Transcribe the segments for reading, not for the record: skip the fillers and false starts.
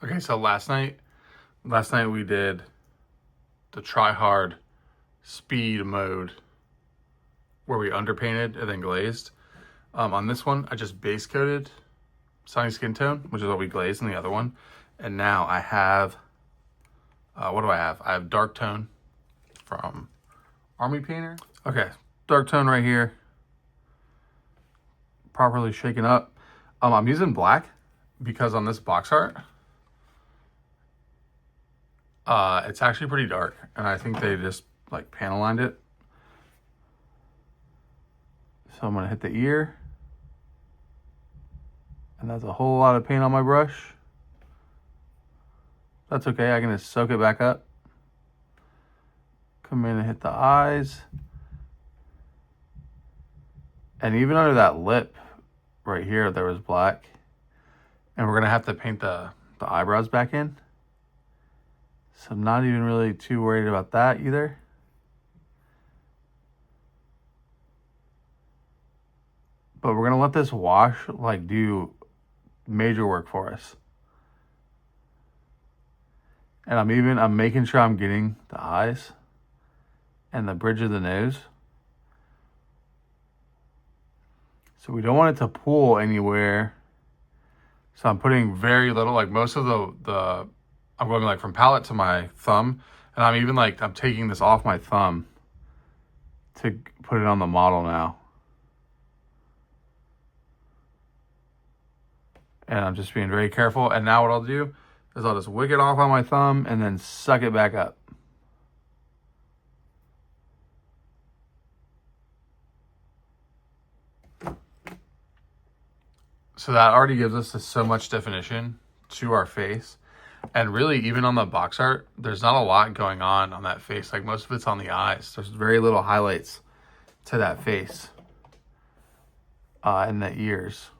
Okay, so last night we did the try hard speed mode where we underpainted and then glazed. On this one, I just base coated Sunny Skin Tone, which is what we glazed in the other one. And now I have, what do I have? I have Dark Tone from Army Painter. Okay, Dark Tone right here. Properly shaken up. I'm using black because on this box art, it's actually pretty dark, and I think they just like panel lined it. So I'm gonna hit the ear, and that's a whole lot of paint on my brush. That's okay, I can just soak it back up. Come in and hit the eyes. And even under that lip right here, there was black. And we're gonna have to paint the eyebrows back in. So I'm not even really too worried about that either. But we're gonna let this wash like do major work for us. And I'm making sure I'm getting the eyes and the bridge of the nose. So we don't want it to pool anywhere. So I'm putting very little, like most of the I'm going like from palette to my thumb. And I'm taking this off my thumb to put it on the model now. And I'm just being very careful. And now what I'll do is I'll just wick it off on my thumb and then suck it back up. So that already gives us so much definition to our face. And really, even on the box art, there's not a lot going on that face. Like most of it's on the eyes. There's very little highlights to that face and the ears.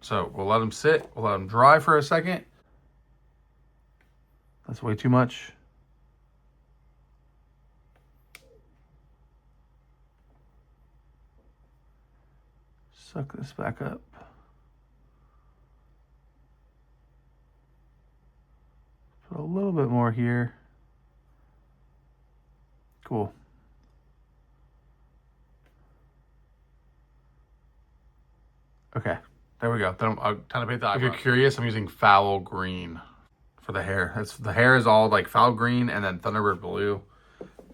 So we'll let them sit. We'll let them dry for a second. That's way too much. Suck this back up. Put a little bit more here. Cool. Okay, there we go. Then I'll kind of paint the eyebrows. If you're curious, I'm using foul green for the hair. The hair is all like foul green and then Thunderbird blue.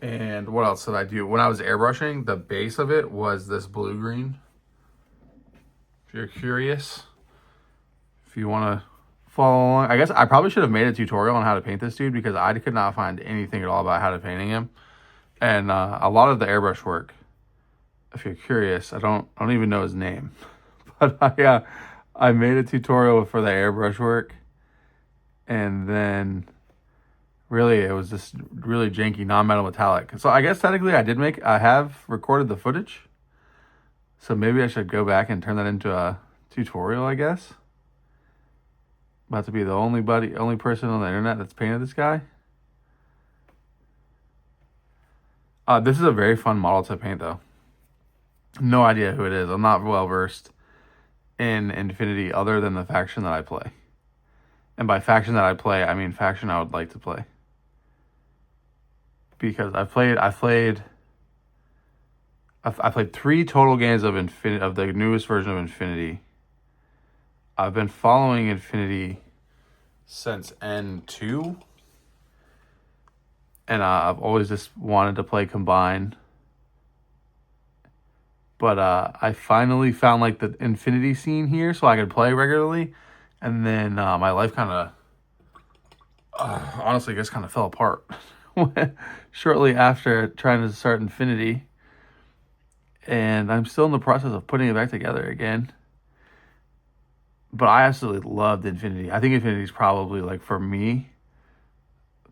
And what else did I do? When I was airbrushing, the base of it was this blue green. If you're curious, if you want to follow along. I guess I probably should have made a tutorial on how to paint this dude because I could not find anything at all about how to painting him. And a lot of the airbrush work, if you're curious, I don't even know his name. But I made a tutorial for the airbrush work. And then really it was just really janky non-metal metallic. So I guess technically I have recorded the footage. So maybe I should go back and turn that into a tutorial, I guess. About to be the only person on the internet that's painted this guy. This is a very fun model to paint though. No idea who it is. I'm not well versed in Infinity other than the faction that I play. And by faction that I play, I mean faction I would like to play. Because I played 3 total games of the newest version of Infinity. I've been following Infinity since N2. And I've always just wanted to play Combine. But I finally found like the Infinity scene here so I could play regularly. And then my life kind of, honestly, just kind of fell apart shortly after trying to start Infinity. And I'm still in the process of putting it back together again. But I absolutely loved Infinity. I think Infinity is probably, like, for me,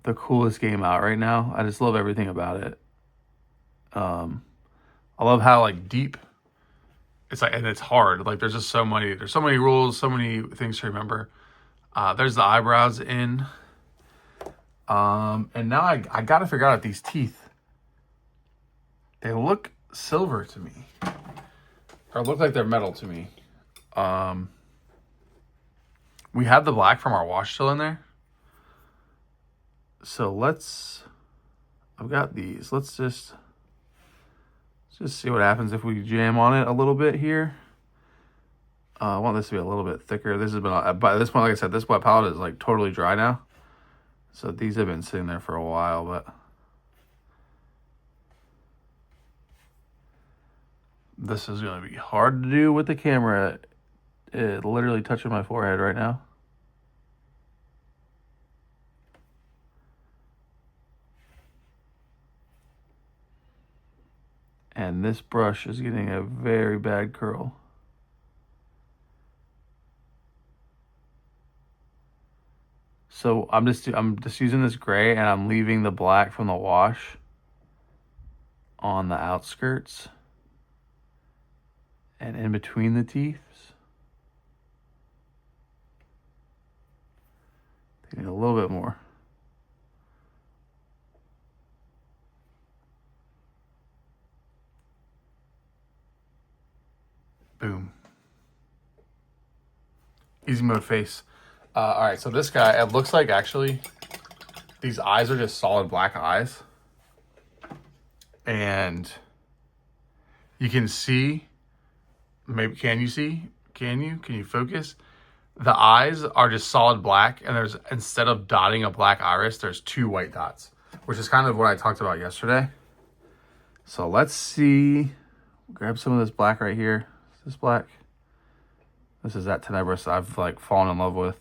the coolest game out right now. I just love everything about it. I love how, like, deep it's like, and it's hard. Like, there's so many rules, so many things to remember. There's the eyebrows in. And now I got to figure out these teeth. They look silver to me. Or look like they're metal to me. We have the black from our wash still in there. So I've got these. Let's just see what happens if we jam on it a little bit here. I want this to be a little bit thicker. This has been, by this point, like I said, this wet palette is like totally dry now. So these have been sitting there for a while, but this is going to be hard to do with the camera. It literally touching my forehead right now. And this brush is getting a very bad curl. So I'm just using this gray, and I'm leaving the black from the wash on the outskirts and in between the teeth. Taking a little bit more. Boom. Easy mode face. All right, so this guy, it looks like actually these eyes are just solid black eyes. And you can see, maybe, can you see? Can you focus? The eyes are just solid black, and there's, instead of dotting a black iris, there's 2 white dots, which is kind of what I talked about yesterday. So let's see, grab some of this black right here. Is this black? This is that Tenebris I've like fallen in love with.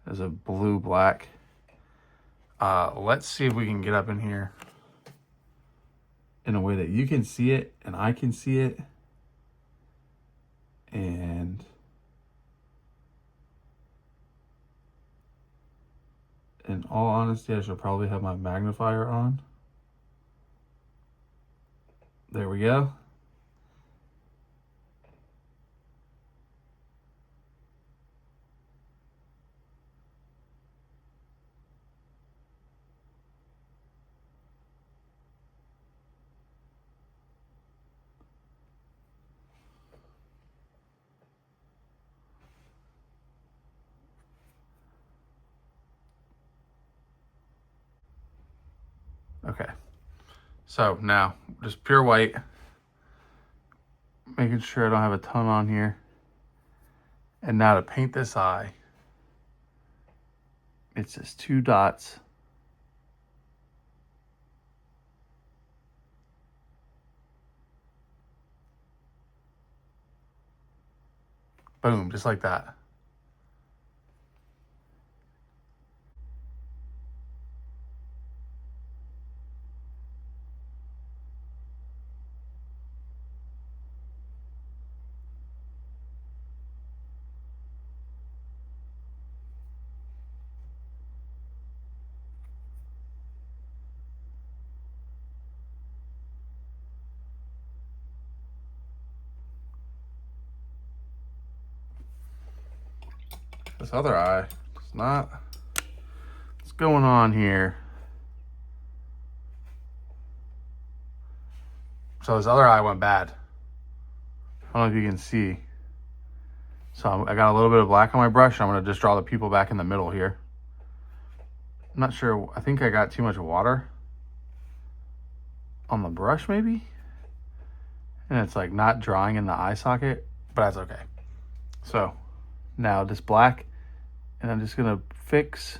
There's a blue black. Let's see if we can get up in here in a way that you can see it and I can see it. And in all honesty, I should probably have my magnifier on. There we go. Okay, so now just pure white, making sure I don't have a ton on here. And now to paint this eye, it's just 2 dots. Boom, just like that. This other eye, it's not, what's going on here? So this other eye went bad. I don't know if you can see. So I got a little bit of black on my brush. I'm gonna just draw the pupil back in the middle here. I'm not sure, I think I got too much water on the brush maybe. And it's like not drawing in the eye socket, but that's okay. So now this black, and I'm just gonna fix.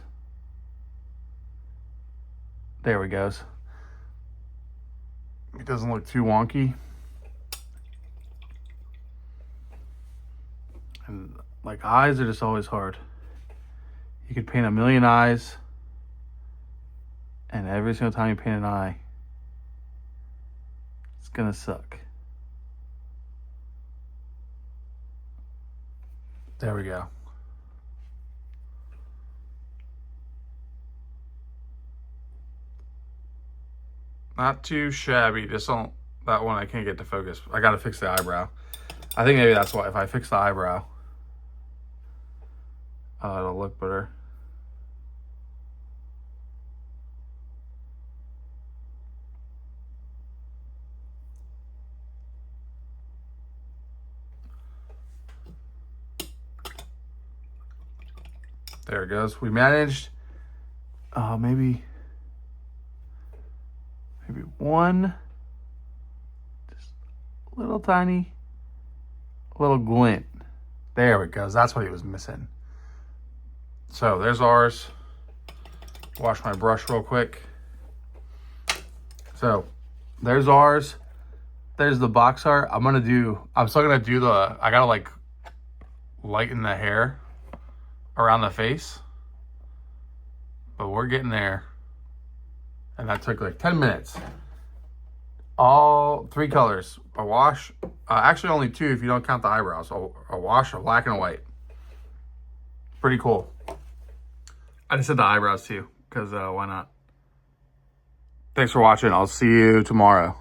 There we go. It doesn't look too wonky. And like eyes are just always hard. You could paint a million eyes, and every single time you paint an eye, it's gonna suck. There we go. Not too shabby. Just don't, that one I can't get to focus. I gotta fix the eyebrow. I think maybe that's why. If I fix the eyebrow, it'll look better. There it goes. We managed maybe one just little tiny little glint. There it goes. That's what he was missing. So there's ours. Wash my brush real quick. So there's ours. There's the box art. I'm still gonna do I gotta like lighten the hair around the face. But we're getting there. And that took like 10 minutes. All 3 colors. A wash. Actually only 2 if you don't count the eyebrows. A wash, a black and a white. Pretty cool. I just did the eyebrows too, because why not? Thanks for watching. I'll see you tomorrow.